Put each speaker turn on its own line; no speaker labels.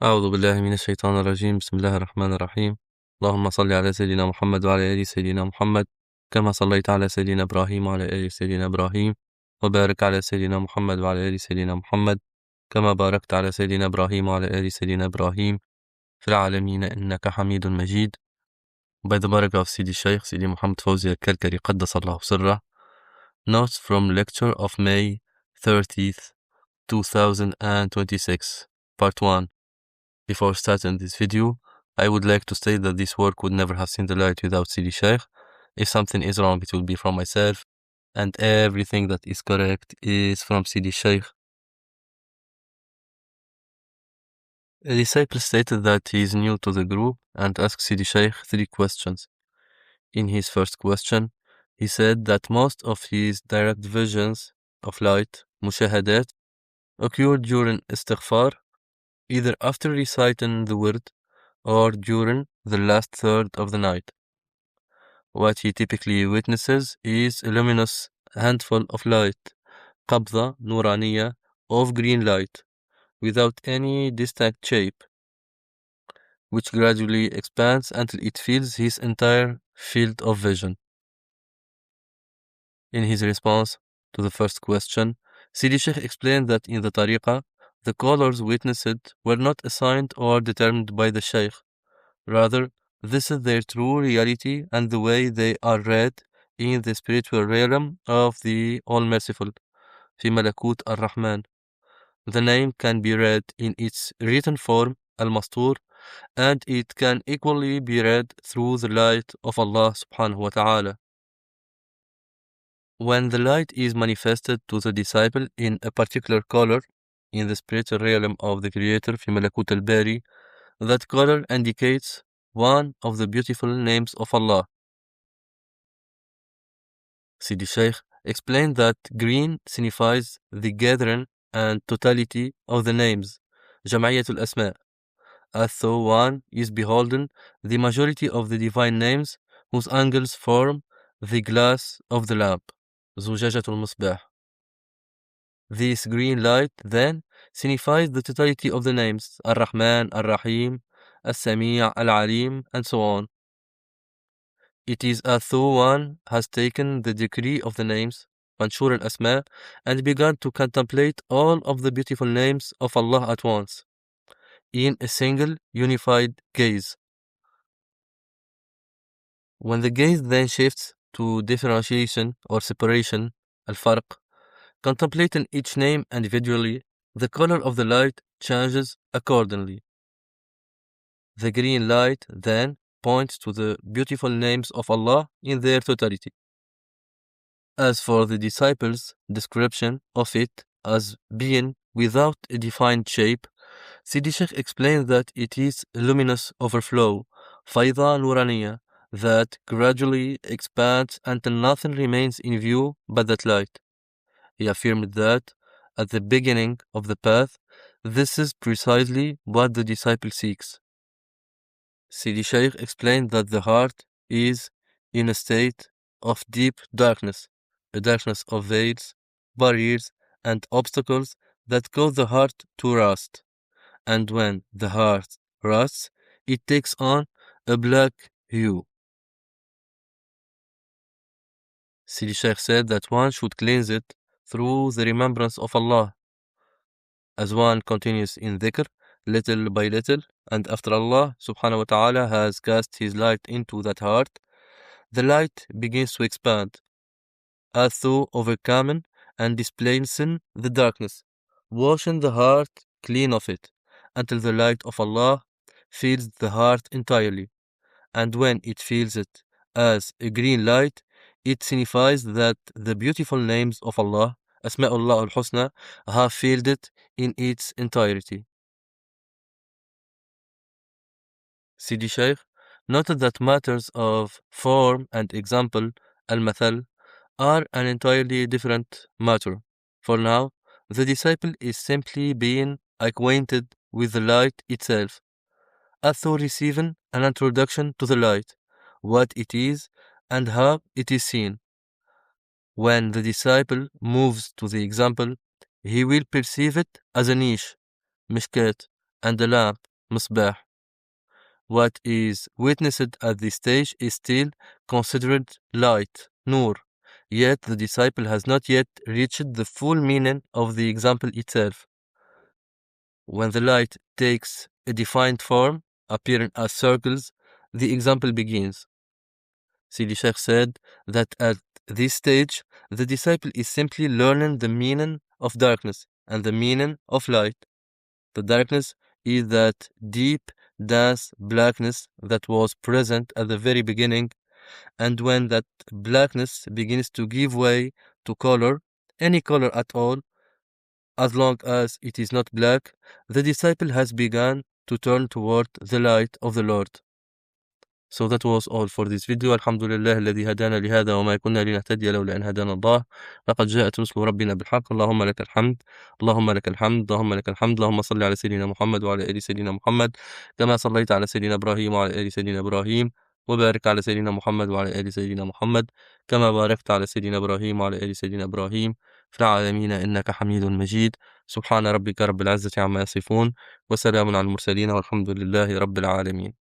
أعوذ بالله من الشيطان الرجيم. بسم الله الرحمن الرحيم. اللهم صل على سيدنا محمد وعلى آل سيدنا محمد كما صليت على سيدنا إبراهيم وعلى آل سيدنا إبراهيم، وبارك على سيدنا محمد وعلى آل سيدنا محمد كما باركت على سيدنا إبراهيم وعلى آل سيدنا إبراهيم في العالمين إنك حميد مجيد. By the barakah of Sidi Shaykh, Sidi Mohamed Faouzi al-Karkari قدس الله سره. Notes from lecture of May 30th, 2026, Part 1. Before starting this video, I would like to state that this work would never have seen the light without Sidi Shaykh. If something is wrong, it will be from myself, and everything that is correct is from Sidi Shaykh. A disciple stated that he is new to the group and asked Sidi Shaykh 3 questions. In his first question, he said that most of his direct visions of light, mushahadat, occur during istighfar, either after reciting the word or during the last third of the night. What he typically witnesses is a luminous handful of light, qabda nuraniya, of green light, without any distinct shape, which gradually expands until it fills his entire field of vision. In his response to the first question, Sidi Shaykh explained that in the tariqah, the colors witnessed were not assigned or determined by the Shaykh. Rather, this is their true reality and the way they are read in the spiritual realm of the All-Merciful, في ملكوت الرحمن. The name can be read in its written form, al-Mastur, and it can equally be read through the light of Allah subhanahu wa ta'ala. When the light is manifested to the disciple in a particular color in the spiritual realm of the Creator, في ملكوت الباري, that color indicates one of the beautiful names of Allah. Sidi Shaykh explained that green signifies the gathering and totality of the names, Jam'iyatul Asma, as though one is beholding the majority of the divine names whose angles form the glass of the lamp, Zujajatul Musbah. This green light then signifies the totality of the names, Ar-Rahman, Ar-Rahim, As-Sami', Al-Alim, and so on. It is as though one has taken the decree of the names, Manshur al-Asma, and begun to contemplate all of the beautiful names of Allah at once, in a single unified gaze. When the gaze then shifts to differentiation or separation, al-Farq, contemplating each name individually, the color of the light changes accordingly. The green light then points to the beautiful names of Allah in their totality. As for the disciples' description of it as being without a defined shape, Sidi Shaykh explained that it is a luminous overflow, fayda nuraniya, that gradually expands until nothing remains in view but that light. He affirmed that, at the beginning of the path, this is precisely what the disciple seeks. Sidi Shaykh explained that the heart is in a state of deep darkness, a darkness of veils, barriers, and obstacles that cause the heart to rust. And when the heart rusts, it takes on a black hue. Sidi Shaykh said that one should cleanse it through the remembrance of Allah. As one continues in dhikr, little by little, and after Allah subhanahu wa ta'ala has cast his light into that heart, the light begins to expand, as though overcoming and displacing the darkness, washing the heart clean of it, until the light of Allah fills the heart entirely. And when it fills it as a green light, it signifies that the beautiful names of Allah, Asma'ullah al-Husna, have filled it in its entirety. Sidi Shaykh noted that matters of form and example, al-Mathal, are an entirely different matter. For now, the disciple is simply being acquainted with the light itself, as though receiving an introduction to the light, what it is and how it is seen. When the disciple moves to the example, he will perceive it as a niche, mishkat, and a lamp مصباح. What is witnessed at this stage is still considered light, nur, yet the disciple has not yet reached the full meaning of the example itself. When the light takes a defined form, appearing as circles, the example begins. Sidi Shaykh said that at this stage, the disciple is simply learning the meaning of darkness and the meaning of light. The darkness is that deep, dense blackness that was present at the very beginning, and when that blackness begins to give way to color, any color at all, as long as it is not black, the disciple has begun to turn toward the light of the Lord. So that was all for this video. Alhamdulillah الذي هدانا لهذا وما كنا لنهتدي لولا أن هدانا الله. لقد جاءت رسل ربنا بالحق. اللهم لك الحمد، اللهم لك الحمد، اللهم لك الحمد. اللهم صل على سيدنا محمد وعلى آل سيدنا محمد كما صليت على سيدنا إبراهيم وعلى آل سيدنا إبراهيم، وبارك على سيدنا محمد وعلى آل سيدنا محمد كما باركت على سيدنا إبراهيم وعلى آل سيدنا إبراهيم في العالمين إنك حميد مجيد. سبحان ربك رب العزة عما يصفون، وسلام على المرسلين، والحمد لله رب العالمين.